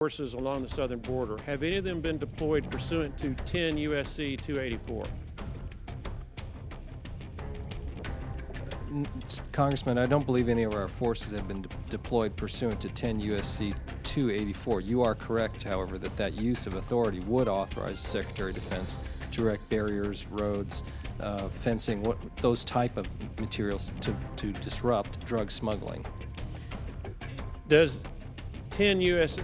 forces along the southern border. Have any of them been deployed pursuant to 10 USC 284? Congressman, I don't believe any of our forces have been deployed pursuant to 10 USC 284. You are correct, however, that use of authority would authorize the Secretary of Defense to erect barriers, roads, fencing, those type of materials to disrupt drug smuggling. Does 10 US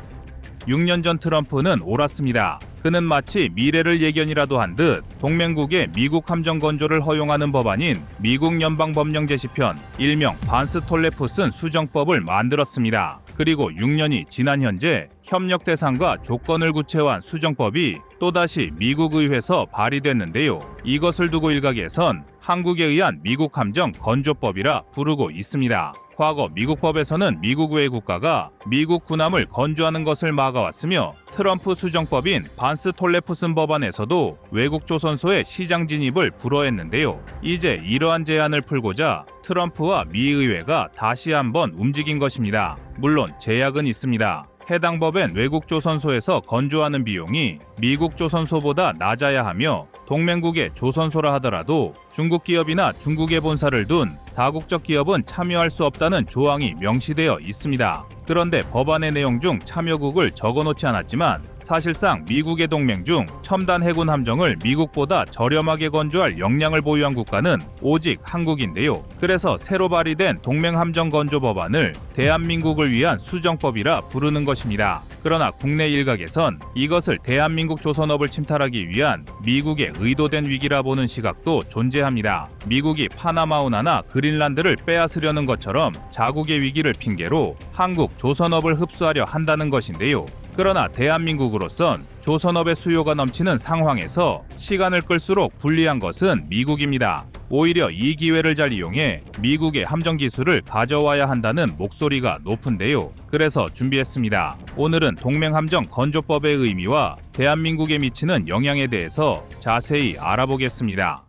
6년 전 트럼프는 옳았습니다. 그는 마치 미래를 예견이라도 한 듯 동맹국의 미국 함정 건조를 허용하는 법안인 미국 연방법령제시편 일명 반스-톨레푸슨 수정법을 만들었습니다. 그리고 6년이 지난 현재 협력 대상과 조건을 구체화한 수정법이 또다시 미국 의회에서 발의됐는데요. 이것을 두고 일각에선 한국에 의한 미국 함정 건조법이라 부르고 있습니다. 과거 미국 법에서는 미국 외 국가가 미국 군함을 건조하는 것을 막아왔으며 트럼프 수정법인 반스-톨레푸슨 법안에서도 외국 조선소의 시장 진입을 불허했는데요. 이제 이러한 제한을 풀고자 트럼프와 미 의회가 다시 한번 움직인 것입니다. 물론 제약은 있습니다. 해당 법엔 외국 조선소에서 건조하는 비용이 미국 조선소보다 낮아야 하며 동맹국의 조선소라 하더라도 중국 기업이나 중국에 본사를 둔 다국적 기업은 참여할 수 없다는 조항이 명시되어 있습니다. 그런데 법안의 내용 중 참여국을 적어놓지 않았지만 사실상 미국의 동맹 중 첨단 해군 함정을 미국보다 저렴하게 건조할 역량을 보유한 국가는 오직 한국인데요. 그래서 새로 발의된 동맹 함정 건조 법안을 대한민국을 위한 수정법이라 부르는 것입니다. 그러나 국내 일각에선 이것을 대한민국 조선업을 침탈하기 위한 미국의 의도된 위기라 보는 시각도 존재합니다. 미국이 파나마 운하나 그린란드를 빼앗으려는 것처럼 자국의 위기를 핑계로 한국 조선업을 흡수하려 한다는 것인데요. 그러나 대한민국으로선 조선업의 수요가 넘치는 상황에서 시간을 끌수록 불리한 것은 미국입니다. 오히려 이 기회를 잘 이용해 미국의 함정 기술을 가져와야 한다는 목소리가 높은데요. 그래서 준비했습니다. 오늘은 동맹함정 건조법의 의미와 대한민국에 미치는 영향에 대해서 자세히 알아보겠습니다.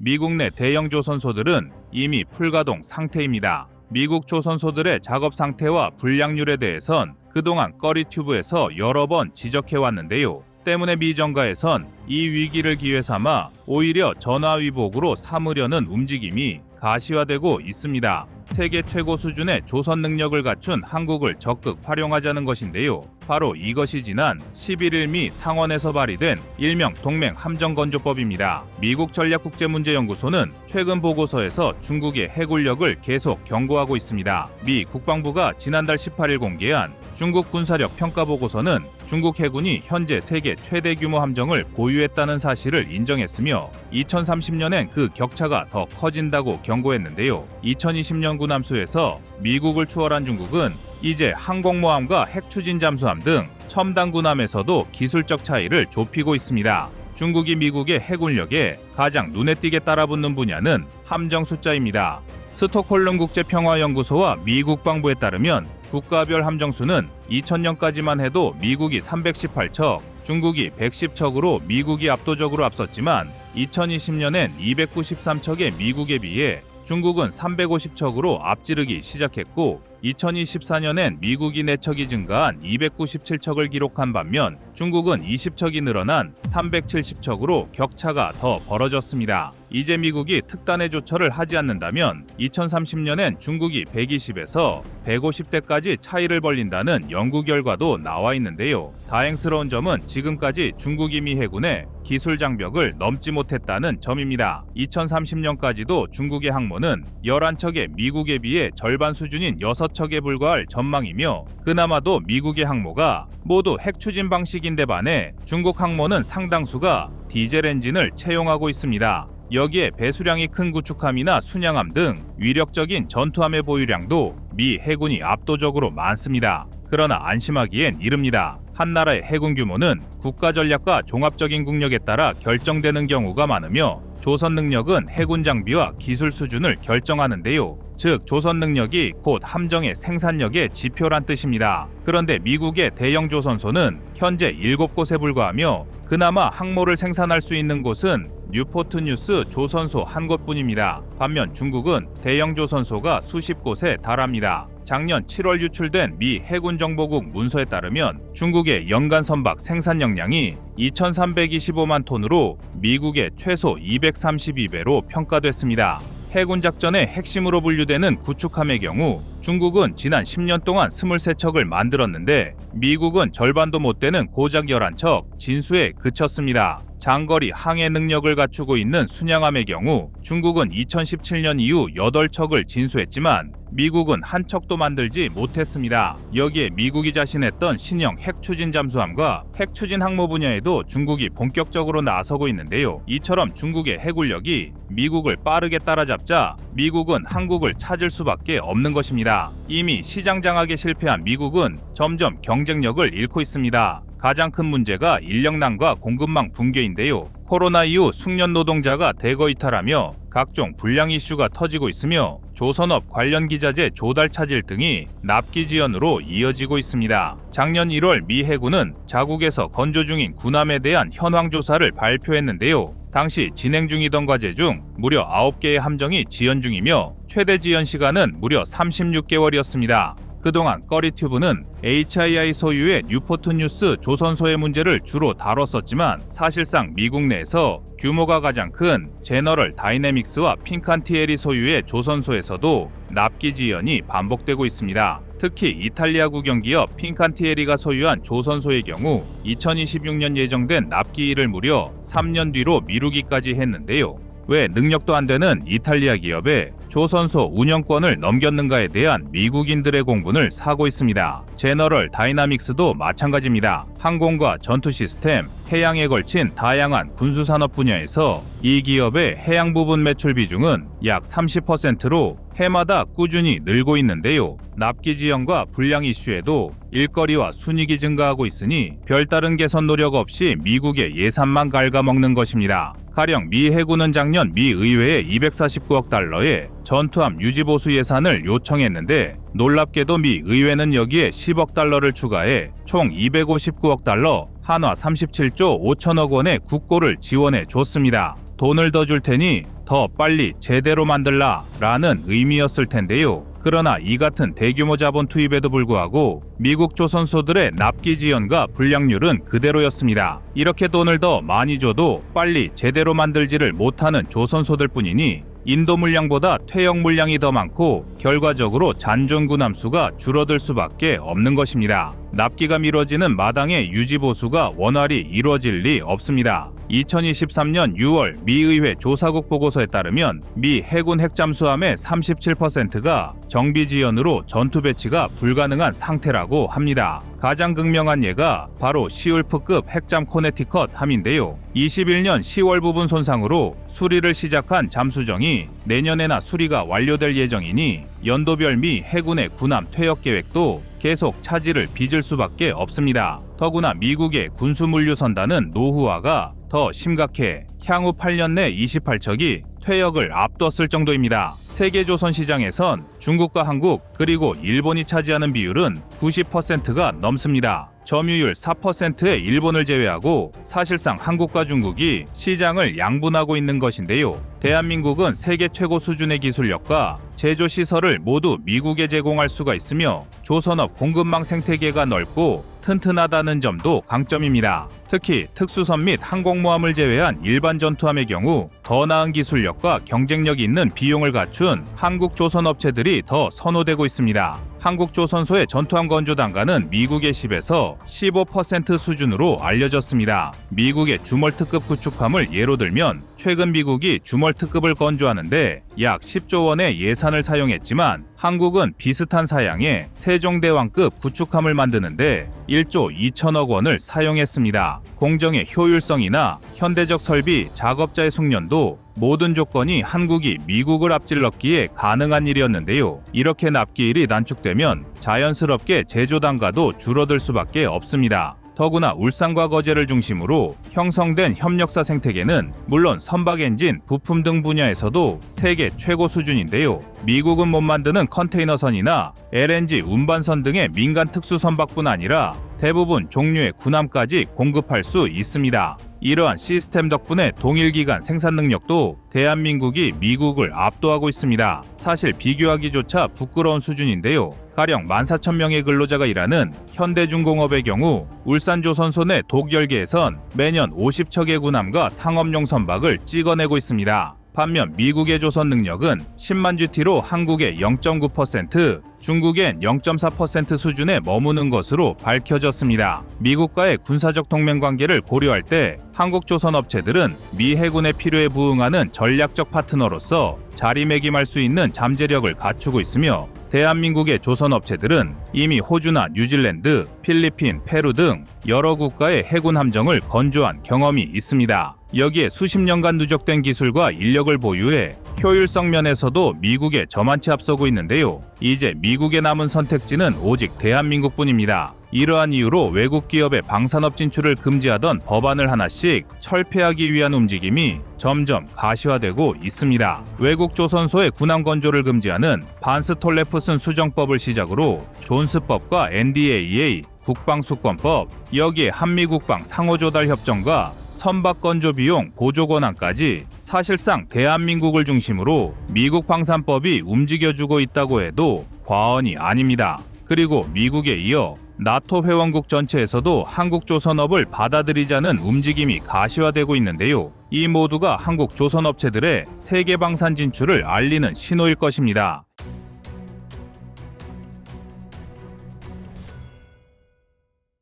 미국 내 대형 조선소들은 이미 풀가동 상태입니다. 미국 조선소들의 작업 상태와 불량률에 대해선 그동안 꺼리튜브에서 여러 번 지적해왔는데요. 때문에 미 정가에선 이 위기를 기회 삼아 오히려 전화위복으로 삼으려는 움직임이 가시화되고 있습니다. 세계 최고 수준의 조선 능력을 갖춘 한국을 적극 활용하자는 것인데요. 바로 이것이 지난 11일 미 상원에서 발의된 일명 동맹 함정건조법입니다. 미국 전략국제문제연구소는 최근 보고서에서 중국의 해군력을 계속 경고하고 있습니다. 미 국방부가 지난달 18일 공개한 중국 군사력 평가 보고서는 중국 해군이 현재 세계 최대 규모 함정을 보유했다는 사실을 인정했으며 2030년엔 그 격차가 더 커진다고 경고했는데요. 2020년 군함수에서 미국을 추월한 중국은 이제 항공모함과 핵추진 잠수함 등 첨단 군함에서도 기술적 차이를 좁히고 있습니다. 중국이 미국의 해군력에 가장 눈에 띄게 따라붙는 분야는 함정 숫자입니다. 스톡홀름 국제평화연구소와 미 국방부에 따르면 국가별 함정수는 2000년까지만 해도 미국이 318척, 중국이 110척으로 미국이 압도적으로 앞섰지만 2020년엔 293척의 미국에 비해 중국은 350척으로 앞지르기 시작했고 2024년엔 미국이 4척이 증가한 297척을 기록한 반면 중국은 20척이 늘어난 370척으로 격차가 더 벌어졌습니다. 이제 미국이 특단의 조처를 하지 않는다면 2030년엔 중국이 120에서 150대까지 차이를 벌린다는 연구 결과도 나와 있는데요. 다행스러운 점은 지금까지 중국이 미 해군의 기술 장벽을 넘지 못했다는 점입니다. 2030년까지도 중국의 항모는 11척의 미국에 비해 절반 수준인 6척에 불과할 전망이며 그나마도 미국의 항모가 모두 핵추진 방식인데 반해 중국 항모는 상당수가 디젤 엔진을 채용하고 있습니다. 여기에 배수량이 큰 구축함이나 순양함 등 위력적인 전투함의 보유량도 미 해군이 압도적으로 많습니다. 그러나 안심하기엔 이릅니다. 한 나라의 해군 규모는 국가 전략과 종합적인 국력에 따라 결정되는 경우가 많으며 조선 능력은 해군 장비와 기술 수준을 결정하는데요. 즉 조선 능력이 곧 함정의 생산력의 지표란 뜻입니다. 그런데 미국의 대형 조선소는 현재 7곳에 불과하며 그나마 항모를 생산할 수 있는 곳은 뉴포트 뉴스 조선소 한 곳뿐입니다. 반면 중국은 대형 조선소가 수십 곳에 달합니다. 작년 7월 유출된 미 해군정보국 문서에 따르면 중국의 연간 선박 생산 역량이 2,325만 톤으로 미국의 최소 232배로 평가됐습니다. 해군 작전의 핵심으로 분류되는 구축함의 경우 중국은 지난 10년 동안 23척을 만들었는데 미국은 절반도 못 되는 고작 11척, 진수에 그쳤습니다. 장거리 항해 능력을 갖추고 있는 순양함의 경우 중국은 2017년 이후 8척을 진수했지만 미국은 한 척도 만들지 못했습니다. 여기에 미국이 자신했던 신형 핵추진 잠수함과 핵추진 항모 분야에도 중국이 본격적으로 나서고 있는데요. 이처럼 중국의 해군력이 미국을 빠르게 따라잡자 미국은 한국을 찾을 수밖에 없는 것입니다. 이미 시장 장악에 실패한 미국은 점점 경쟁력을 잃고 있습니다. 가장 큰 문제가 인력난과 공급망 붕괴인데요. 코로나 이후 숙련 노동자가 대거 이탈하며 각종 불량 이슈가 터지고 있으며 조선업 관련 기자재 조달 차질 등이 납기 지연으로 이어지고 있습니다. 작년 1월 미 해군은 자국에서 건조 중인 군함에 대한 현황 조사를 발표했는데요. 당시 진행 중이던 과제 중 무려 9개의 함정이 지연 중이며 최대 지연 시간은 무려 36개월이었습니다. 그동안 꺼리튜브는 HII 소유의 뉴포트 뉴스 조선소의 문제를 주로 다뤘었지만 사실상 미국 내에서 규모가 가장 큰 제너럴 다이내믹스와 핀칸티에리 소유의 조선소에서도 납기 지연이 반복되고 있습니다. 특히 이탈리아 국영기업 핀칸티에리가 소유한 조선소의 경우 2026년 예정된 납기일을 무려 3년 뒤로 미루기까지 했는데요. 왜 능력도 안 되는 이탈리아 기업에 조선소 운영권을 넘겼는가에 대한 미국인들의 공분을 사고 있습니다. 제너럴 다이나믹스도 마찬가지입니다. 항공과 전투 시스템, 해양에 걸친 다양한 군수산업 분야에서 이 기업의 해양 부분 매출 비중은 약 30%로 해마다 꾸준히 늘고 있는데요. 납기 지연과 불량 이슈에도 일거리와 순이익이 증가하고 있으니 별다른 개선 노력 없이 미국의 예산만 갉아먹는 것입니다. 가령 미 해군은 작년 미 의회에 249억 달러의 전투함 유지보수 예산을 요청했는데 놀랍게도 미 의회는 여기에 10억 달러를 추가해 총 259억 달러, 한화 37조 5천억 원의 국고를 지원해 줬습니다. 돈을 더 줄 테니 더 빨리 제대로 만들라 라는 의미였을 텐데요. 그러나 이 같은 대규모 자본 투입에도 불구하고 미국 조선소들의 납기 지연과 불량률은 그대로였습니다. 이렇게 돈을 더 많이 줘도 빨리 제대로 만들지를 못하는 조선소들 뿐이니 인도 물량보다 퇴역 물량이 더 많고 결과적으로 잔존 군함 수가 줄어들 수밖에 없는 것입니다. 납기가 미뤄지는 마당의 유지 보수가 원활히 이루어질 리 없습니다. 2023년 6월 미 의회 조사국 보고서에 따르면 미 해군 핵잠수함의 37%가 정비 지연으로 전투 배치가 불가능한 상태라고 합니다. 가장 극명한 예가 바로 시울프급 핵잠 코네티컷 함인데요. 21년 10월 부분 손상으로 수리를 시작한 잠수정이 내년에나 수리가 완료될 예정이니 연도별 미 해군의 군함 퇴역 계획도 계속 차질을 빚을 수밖에 없습니다. 더구나 미국의 군수물류선단은 노후화가 더 심각해 향후 8년 내 28척이 퇴역을 앞뒀을 정도입니다. 세계 조선 시장에선 중국과 한국 그리고 일본이 차지하는 비율은 90%가 넘습니다. 점유율 4%의 일본을 제외하고 사실상 한국과 중국이 시장을 양분하고 있는 것인데요. 대한민국은 세계 최고 수준의 기술력과 제조 시설을 모두 미국에 제공할 수가 있으며 조선업 공급망 생태계가 넓고 튼튼하다는 점도 강점입니다. 특히 특수선 및 항공모함을 제외한 일반 전투함의 경우 더 나은 기술력과 경쟁력이 있는 비용을 갖춘 한국 조선 업체들이 더 선호되고 있습니다. 한국 조선소의 전투함 건조 단가는 미국의 10에서 15% 수준으로 알려졌습니다. 미국의 주멀특급 구축함을 예로 들면 최근 미국이 주멀특급을 건조하는데 약 10조 원의 예산을 사용했지만 한국은 비슷한 사양의 세종대왕급 구축함을 만드는데 1조 2천억 원을 사용했습니다. 공정의 효율성이나 현대적 설비, 작업자의 숙련도 모든 조건이 한국이 미국을 앞질렀기에 가능한 일이었는데요. 이렇게 납기일이 단축되면 자연스럽게 제조 단가도 줄어들 수밖에 없습니다. 더구나 울산과 거제를 중심으로 형성된 협력사 생태계는 물론 선박 엔진, 부품 등 분야에서도 세계 최고 수준인데요. 미국은 못 만드는 컨테이너선이나 LNG 운반선 등의 민간 특수선박뿐 아니라 대부분 종류의 군함까지 공급할 수 있습니다. 이러한 시스템 덕분에 동일기간 생산 능력도 대한민국이 미국을 압도하고 있습니다. 사실 비교하기조차 부끄러운 수준인데요. 가령 14,000명의 근로자가 일하는 현대중공업의 경우 울산조선소 내 독열계에선 매년 50척의 군함과 상업용 선박을 찍어내고 있습니다. 반면 미국의 조선 능력은 10만 GT로 한국의 0.9%, 중국엔 0.4% 수준에 머무는 것으로 밝혀졌습니다. 미국과의 군사적 동맹 관계를 고려할 때 한국 조선 업체들은 미 해군의 필요에 부응하는 전략적 파트너로서 자리매김할 수 있는 잠재력을 갖추고 있으며 대한민국의 조선 업체들은 이미 호주나 뉴질랜드, 필리핀, 페루 등 여러 국가의 해군 함정을 건조한 경험이 있습니다. 여기에 수십 년간 누적된 기술과 인력을 보유해 효율성 면에서도 미국에 저만치 앞서고 있는데요. 이제 미국에 남은 선택지는 오직 대한민국뿐입니다. 이러한 이유로 외국 기업의 방산업 진출을 금지하던 법안을 하나씩 철폐하기 위한 움직임이 점점 가시화되고 있습니다. 외국 조선소의 군함 건조를 금지하는 반스톨레프슨 수정법을 시작으로 존스법과 NDAA, 국방수권법, 여기에 한미국방 상호조달협정과 선박 건조 비용 보조 권한까지 사실상 대한민국을 중심으로 미국 방산법이 움직여주고 있다고 해도 과언이 아닙니다. 그리고 미국에 이어 나토 회원국 전체에서도 한국 조선업을 받아들이자는 움직임이 가시화되고 있는데요. 이 모두가 한국 조선업체들의 세계 방산 진출을 알리는 신호일 것입니다.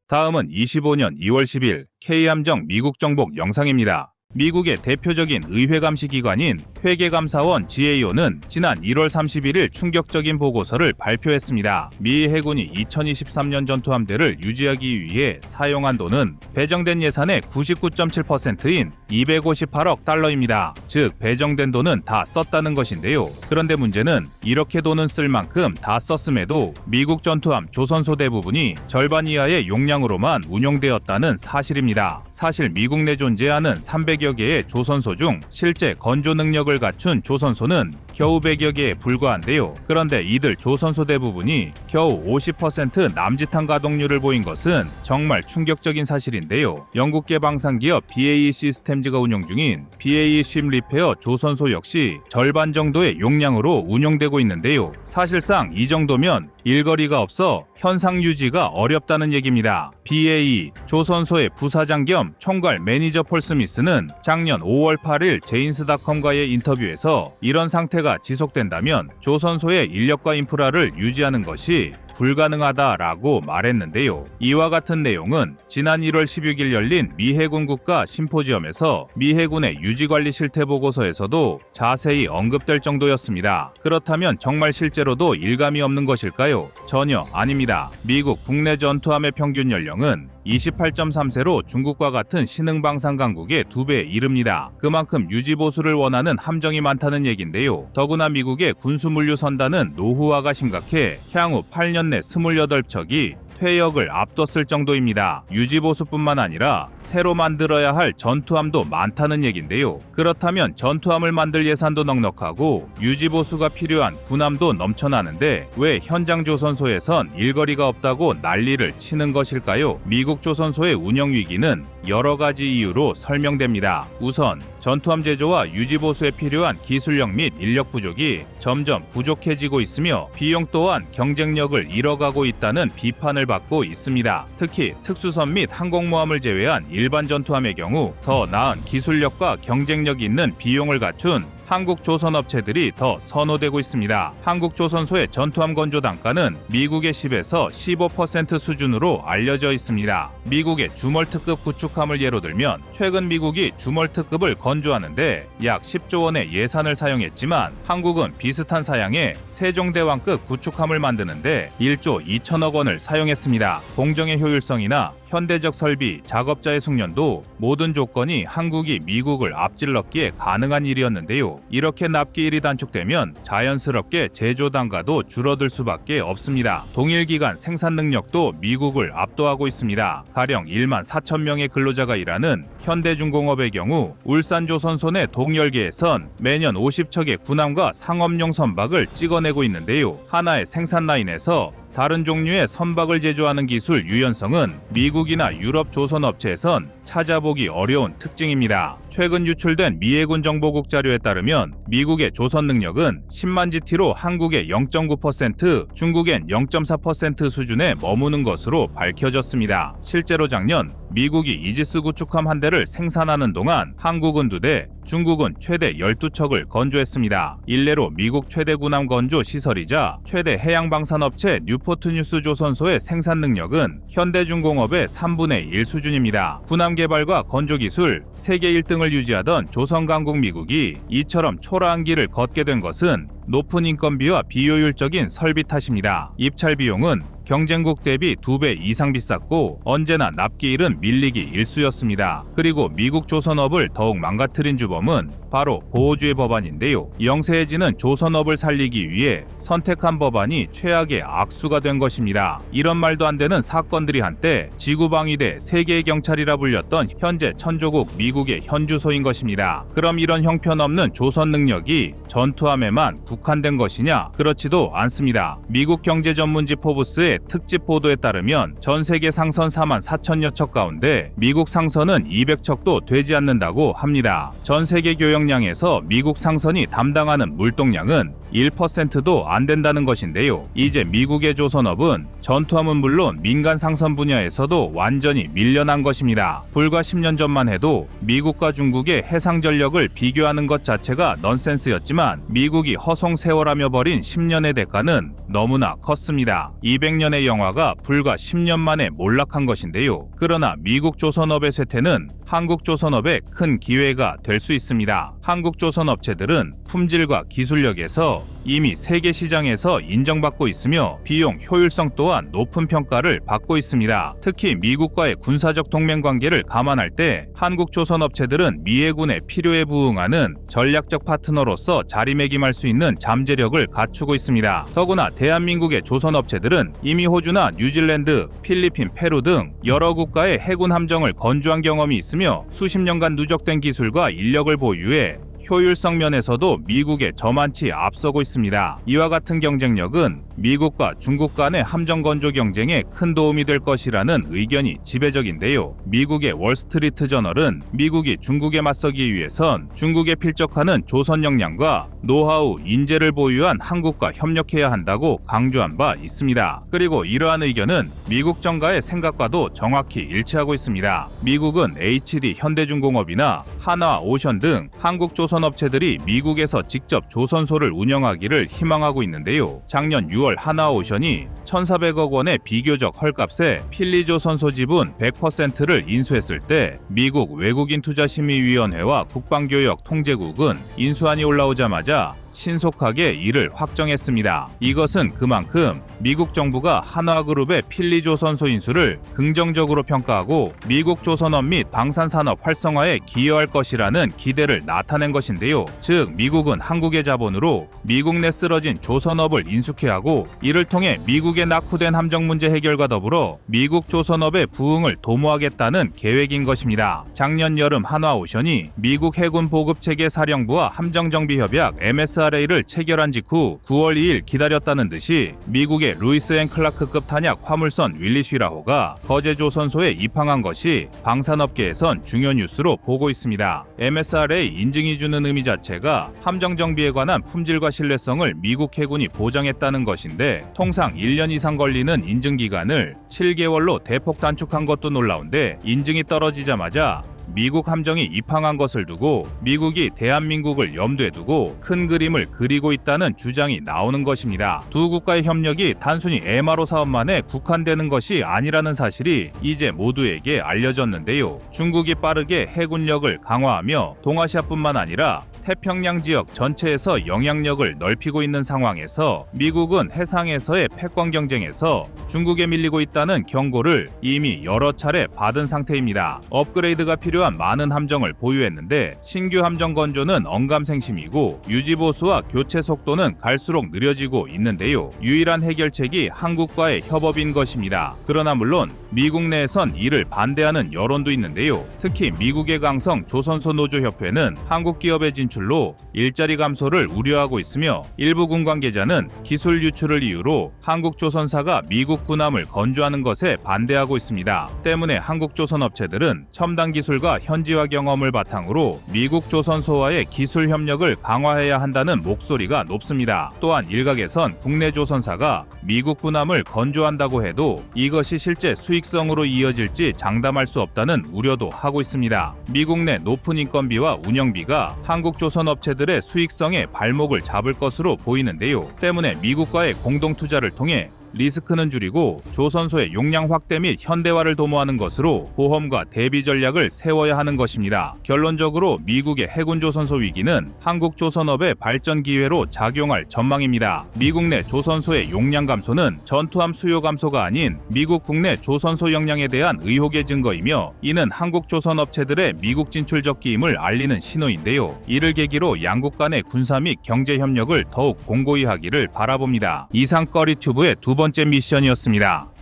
다음은 25년 2월 10일 K함정 미국 정복 영상입니다. 미국의 대표적인 의회 감시 기관인 회계감사원 GAO는 지난 1월 31일 충격적인 보고서를 발표했습니다. 미 해군이 2023년 전투함대를 유지하기 위해 사용한 돈은 배정된 예산의 99.7%인 258억 달러입니다. 즉 배정된 돈은 다 썼다는 것인데요. 그런데 문제는 이렇게 돈은 쓸 만큼 다 썼음에도 미국 전투함 조선소 대부분이 절반 이하의 용량으로만 운용되었다는 사실입니다. 사실 미국 내 존재하는 300여 개의 조선소 중 실제 건조 능력을 갖춘 조선소는 겨우 100여 개에 불과한데요. 그런데 이들 조선소 대부분이 겨우 50% 남짓한 가동률을 보인 것은 정말 충격적인 사실인데요. 영국계 방산기업 BAE 시스템즈가 운영 중인 BAE 쉽 리페어 조선소 역시 절반 정도의 용량으로 운용되고 있는데요. 사실상 이 정도면 일거리가 없어 현상 유지가 어렵다는 얘기입니다. BAE 조선소의 부사장 겸 총괄 매니저 폴 스미스는 작년 5월 8일 제인스닷컴과의 인터뷰에서 이런 상태가 지속된다면 조선소의 인력과 인프라를 유지하는 것이 불가능하다라고 말했는데요. 이와 같은 내용은 지난 1월 16일 열린 미 해군 국가 심포지엄에서 미 해군의 유지관리 실태 보고서에서도 자세히 언급될 정도였습니다. 그렇다면 정말 실제로도 일감이 없는 것일까요? 전혀 아닙니다. 미국 국내 전투함의 평균 연령은 28.3세로 중국과 같은 신흥방산 강국의 2배에 이릅니다. 그만큼 유지보수를 원하는 함정이 많다는 얘긴데요. 더구나 미국의 군수물류 선단은 노후화가 심각해 향후 8년 내 28척이 퇴역을 앞뒀을 정도입니다. 유지보수뿐만 아니라 새로 만들어야 할 전투함도 많다는 얘긴데요. 그렇다면 전투함을 만들 예산도 넉넉하고 유지보수가 필요한 군함도 넘쳐나는데 왜 현장 조선소에선 일거리가 없다고 난리를 치는 것일까요? 미국 조선소의 운영 위기는 여러 가지 이유로 설명됩니다. 우선 전투함 제조와 유지보수에 필요한 기술력 및 인력 부족이 점점 부족해지고 있으며 비용 또한 경쟁력을 잃어가고 있다는 비판을 받고 있습니다. 특히 특수선 및 항공모함을 제외한 일반 전투함의 경우 더 나은 기술력과 경쟁력 있는 비용을 갖춘 한국 조선업체들이 더 선호되고 있습니다. 한국 조선소의 전투함 건조 단가는 미국의 10에서 15% 수준으로 알려져 있습니다. 미국의 주멀특급 구축함을 예로 들면 최근 미국이 주멀특급을 건조하는데 약 10조 원의 예산을 사용했지만 한국은 비슷한 사양의 세종대왕급 구축함을 만드는데 1조 2천억 원을 사용했습니다. 공정의 효율성이나 현대적 설비, 작업자의 숙련도 모든 조건이 한국이 미국을 앞질렀기에 가능한 일이었는데요. 이렇게 납기일이 단축되면 자연스럽게 제조 단가도 줄어들 수밖에 없습니다. 동일 기간 생산 능력도 미국을 압도하고 있습니다. 가령 1만 4천 명의 근로자가 일하는 현대중공업의 경우 울산조선소 내 동열계에선 매년 50척의 군함과 상업용 선박을 찍어내고 있는데요. 하나의 생산 라인에서 다른 종류의 선박을 제조하는 기술 유연성은 미국이나 유럽 조선 업체에선 찾아보기 어려운 특징입니다. 최근 유출된 미해군 정보국 자료에 따르면 미국의 조선 능력은 10만 GT로 한국의 0.9%, 중국엔 0.4% 수준에 머무는 것으로 밝혀졌습니다. 실제로 작년 미국이 이지스 구축함 한 대를 생산하는 동안 한국은 2대, 중국은 최대 12척을 건조했습니다. 일례로 미국 최대 군함 건조 시설이자 최대 해양방산업체 뉴포트뉴스 조선소의 생산 능력은 현대중공업의 3분의 1 수준입니다. 군함 개발과 건조 기술 세계 1등을 유지하던 조선강국 미국이 이처럼 초라한 길을 걷게 된 것은 높은 인건비와 비효율적인 설비 탓입니다. 입찰 비용은 경쟁국 대비 2배 이상 비쌌고 언제나 납기일은 밀리기 일쑤였습니다. 그리고 미국 조선업을 더욱 망가뜨린 주범은 바로 보호주의 법안인데요. 영세해지는 조선업을 살리기 위해 선택한 법안이 최악의 악수가 된 것입니다. 이런 말도 안 되는 사건들이 한때 지구방위대 세계의 경찰이라 불렸던 현재 천조국 미국의 현주소인 것입니다. 그럼 이런 형편없는 조선 능력이 전투함에만 국한된 것이냐? 그렇지도 않습니다. 미국 경제전문지 포브스의 특집 보도에 따르면 전 세계 상선 4만 4천여 척 가운데 미국 상선은 200척도 되지 않는다고 합니다. 전 세계 교역량에서 미국 상선이 담당하는 물동량은 1%도 안 된다는 것인데요. 이제 미국의 조선업은 전투함은 물론 민간 상선 분야에서도 완전히 밀려난 것입니다. 불과 10년 전만 해도 미국과 중국의 해상 전력을 비교하는 것 자체가 넌센스였지만 미국이 허송세월하며 벌인 10년의 대가는 너무나 컸습니다. 200년의 영화가 불과 10년 만에 몰락한 것인데요. 그러나 미국 조선업의 쇠퇴는 한국 조선업에 큰 기회가 될 수 있습니다. 한국 조선업체들은 품질과 기술력에서 이미 세계 시장에서 인정받고 있으며 비용 효율성 또한 높은 평가를 받고 있습니다. 특히 미국과의 군사적 동맹 관계를 감안할 때 한국 조선업체들은 미해군의 필요에 부응하는 전략적 파트너로서 자리매김할 수 있는 잠재력을 갖추고 있습니다. 더구나 대한민국의 조선업체들은 이미 호주나 뉴질랜드, 필리핀, 페루 등 여러 국가의 해군 함정을 건조한 경험이 있으며 수십 년간 누적된 기술과 인력을 보유해 효율성 면에서도 미국에 저만치 앞서고 있습니다. 이와 같은 경쟁력은 미국과 중국 간의 함정 건조 경쟁에 큰 도움이 될 것이라는 의견이 지배적인데요. 미국의 월스트리트 저널은 미국이 중국에 맞서기 위해선 중국에 필적하는 조선 역량과 노하우, 인재를 보유한 한국과 협력해야 한다고 강조한 바 있습니다. 그리고 이러한 의견은 미국 정가의 생각과도 정확히 일치하고 있습니다. 미국은 HD 현대중공업이나 하나오션 등 한국 조선업체들이 미국에서 직접 조선소를 운영하기를 희망하고 있는데요. 작년 6월 하나오션이 1,400억 원의 비교적 헐값에 필리조선소 지분 100%를 인수했을 때 미국 외국인투자심의위원회와 국방교역 통제국은 인수안이 올라오자마자 신속하게 이를 확정했습니다. 이것은 그만큼 미국 정부가 한화그룹의 필리조선소 인수를 긍정적으로 평가하고 미국 조선업 및 방산산업 활성화에 기여할 것이라는 기대를 나타낸 것인데요. 즉 미국은 한국의 자본으로 미국 내 쓰러진 조선업을 인수케 하고 이를 통해 미국의 낙후된 함정 문제 해결과 더불어 미국 조선업의 부흥을 도모하겠다는 계획인 것입니다. 작년 여름 한화오션이 미국 해군 보급체계 사령부와 함정정비협약 MSRA를 체결한 직후 9월 2일 기다렸다는 듯이 미국의 루이스 앤 클라크급 탄약 화물선 윌리쉬라호가 거제조선소에 입항한 것이 방산업계에선 중요 뉴스로 보고 있습니다. MSRA 인증이 주는 의미 자체가 함정정비에 관한 품질과 신뢰성을 미국 해군이 보장했다는 것인데 통상 1년 이상 걸리는 인증기간을 7개월로 대폭 단축한 것도 놀라운데 인증이 떨어지자마자 미국 함정이 입항한 것을 두고 미국이 대한민국을 염두에 두고 큰 그림을 그리고 있다는 주장이 나오는 것입니다. 두 국가의 협력이 단순히 MRO 사업만에 국한되는 것이 아니라는 사실이 이제 모두에게 알려졌는데요. 중국이 빠르게 해군력을 강화하며 동아시아뿐만 아니라 태평양 지역 전체에서 영향력을 넓히고 있는 상황에서 미국은 해상에서의 패권 경쟁에서 중국에 밀리고 있다는 경고를 이미 여러 차례 받은 상태입니다. 업그레이드가 필요한 많은 함정을 보유했는데 신규 함정 건조는 언감생심이고 유지보수와 교체 속도는 갈수록 느려지고 있는데요. 유일한 해결책이 한국과의 협업인 것입니다. 그러나 물론 미국 내에선 이를 반대하는 여론도 있는데요. 특히 미국의 강성 조선소 노조협회는 한국 기업의 진출로 일자리 감소를 우려하고 있으며 일부 군 관계자는 기술 유출을 이유로 한국 조선사가 미국 군함을 건조하는 것에 반대하고 있습니다. 때문에 한국 조선 업체들은 첨단 기술과 현지화 경험을 바탕으로 미국 조선소와의 기술 협력을 강화해야 한다는 목소리가 높습니다. 또한 일각에선 국내 조선사가 미국 군함을 건조한다고 해도 이것이 실제 수익성으로 이어질지 장담할 수 없다는 우려도 하고 있습니다. 미국 내 높은 인건비와 운영비가 한국 조선 업체들의 수익성에 발목을 잡을 것으로 보이는데요. 때문에 미국과의 공동 투자를 통해 리스크는 줄이고 조선소의 용량 확대 및 현대화를 도모하는 것으로 보험과 대비 전략을 세워야 하는 것입니다. 결론적으로 미국의 해군 조선소 위기는 한국 조선업의 발전 기회로 작용할 전망입니다. 미국 내 조선소의 용량 감소는 전투함 수요 감소가 아닌 미국 국내 조선소 역량에 대한 의혹의 증거이며 이는 한국 조선 업체들의 미국 진출 적기임을 알리는 신호인데요. 이를 계기로 양국 간의 군사 및 경제 협력을 더욱 공고히 하기를 바라봅니다. 이상 꺼리튜브의 두 번째 미션이었습니다.